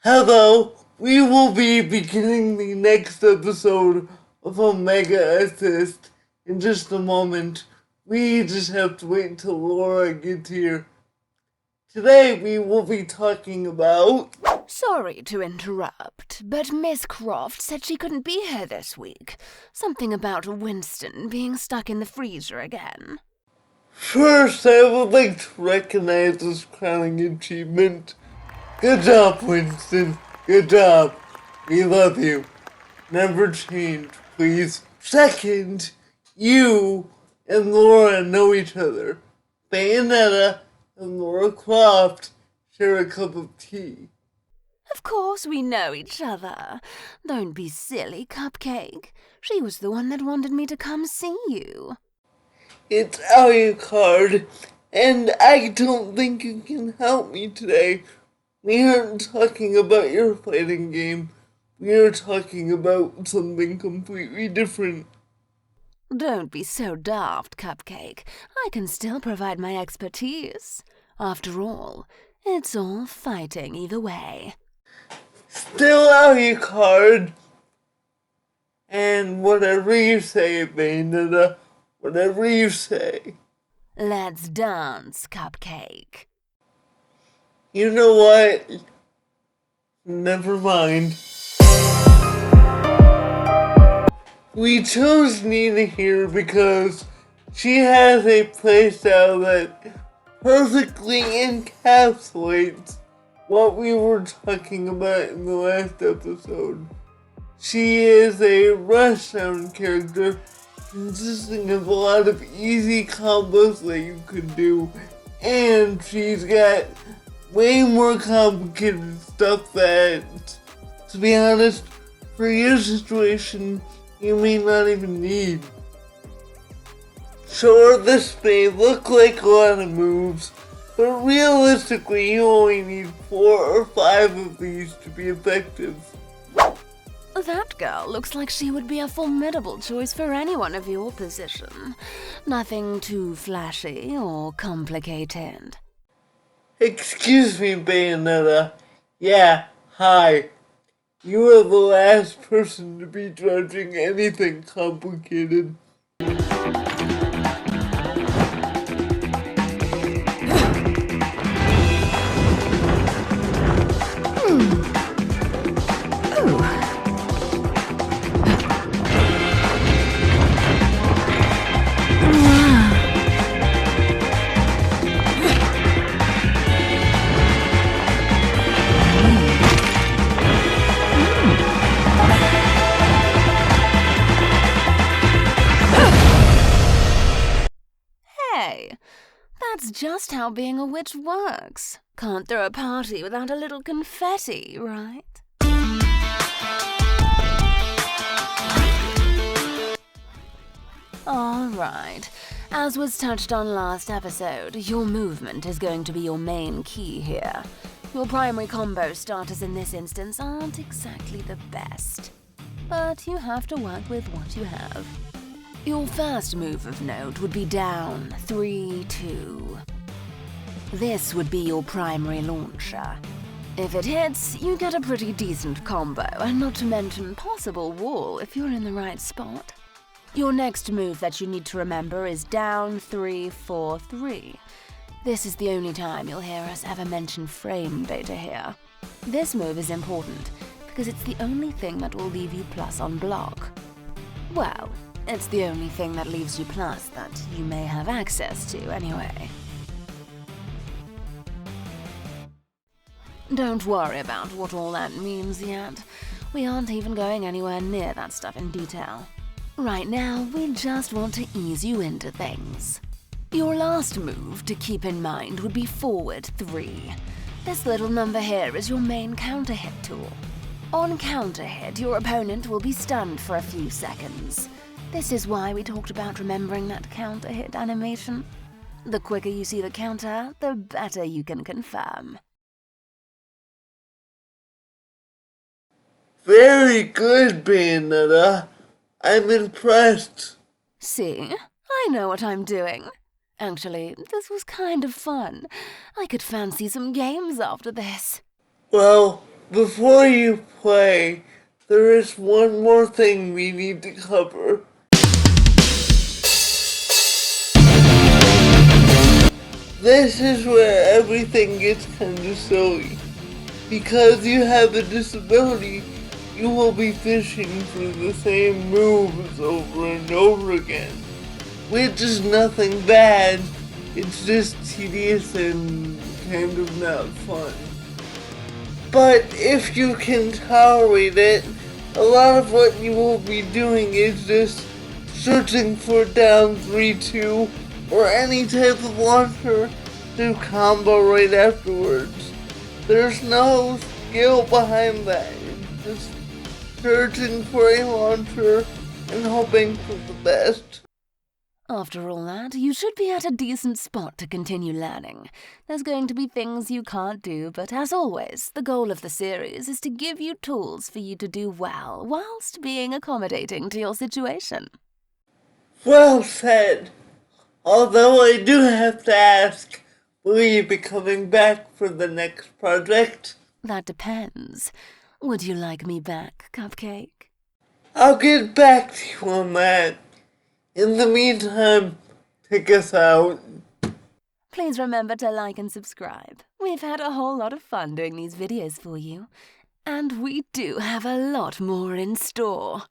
Hello, we will be beginning the next episode of Omega Assist in just a moment. We just have to wait until Laura gets here. Today we will be talking about... Sorry to interrupt, but Miss Croft said she couldn't be here this week. Something about Winston being stuck in the freezer again. First, I would like to recognize this crowning achievement. Good job, Winston. Good job. We love you. Never change, please. Second, you and Laura know each other. Bayonetta and Laura Croft share a cup of tea. Of course we know each other. Don't be silly, Cupcake. She was the one that wanted me to come see you. It's Alucard, and I don't think you can help me today. We aren't talking about your fighting game. We are talking about something completely different. Don't be so daft, Cupcake. I can still provide my expertise. After all, it's all fighting either way. Still Alucard. And whatever you say, Bayonetta, whatever you say. Let's dance, Cupcake. You know what? Never mind. We chose Nina here because she has a playstyle that perfectly encapsulates what we were talking about in the last episode. She is a rushdown character consisting of a lot of easy combos that you could do, and she's got way more complicated stuff that, to be honest, for your situation, you may not even need. Sure, this may look like a lot of moves, but realistically you only need 4 or 5 of these to be effective. That girl looks like she would be a formidable choice for anyone of your position. Nothing too flashy or complicated. Excuse me, Bayonetta. Yeah, hi. You are the last person to be judging anything complicated. Hey, that's just how being a witch works. Can't throw a party without a little confetti, right? Alright, as was touched on last episode, your movement is going to be your main key here. Your primary combo starters in this instance aren't exactly the best, but you have to work with what you have. Your first move of note would be down 3-2. This would be your primary launcher. If it hits, you get a pretty decent combo, and not to mention possible wall if you're in the right spot. Your next move that you need to remember is down 3-4-3. This is the only time you'll hear us ever mention frame data here. This move is important because it's the only thing that will leave you plus on block. Well, it's the only thing that leaves you plus that you may have access to anyway. Don't worry about what all that means yet. We aren't even going anywhere near that stuff in detail. Right now, we just want to ease you into things. Your last move to keep in mind would be forward 3. This little number here is your main counter hit tool. On counter hit, your opponent will be stunned for a few seconds. This is why we talked about remembering that counter hit animation. The quicker you see the counter, the better you can confirm. Very good, Bayonetta. I'm impressed. See? I know what I'm doing. Actually, this was kind of fun. I could fancy some games after this. Well, Before you play, there is one more thing we need to cover. This is where everything gets kinda silly. Because you have a disability, you will be fishing for the same moves over and over again. Which is nothing bad, it's just tedious and kind of not fun. But if you can tolerate it, a lot of what you will be doing is just searching for down 3-2 or any type of launcher to combo right afterwards. There's no skill behind that. It's just searching for a launcher and hoping for the best. After all that, you should be at a decent spot to continue learning. There's going to be things you can't do, but as always, the goal of the series is to give you tools for you to do well, whilst being accommodating to your situation. Well said. Although I do have to ask, will you be coming back for the next project? That depends. Would you like me back, Cupcake? I'll get back to you on that. In the meantime, take us out. Please remember to like and subscribe. We've had a whole lot of fun doing these videos for you. And we do have a lot more in store.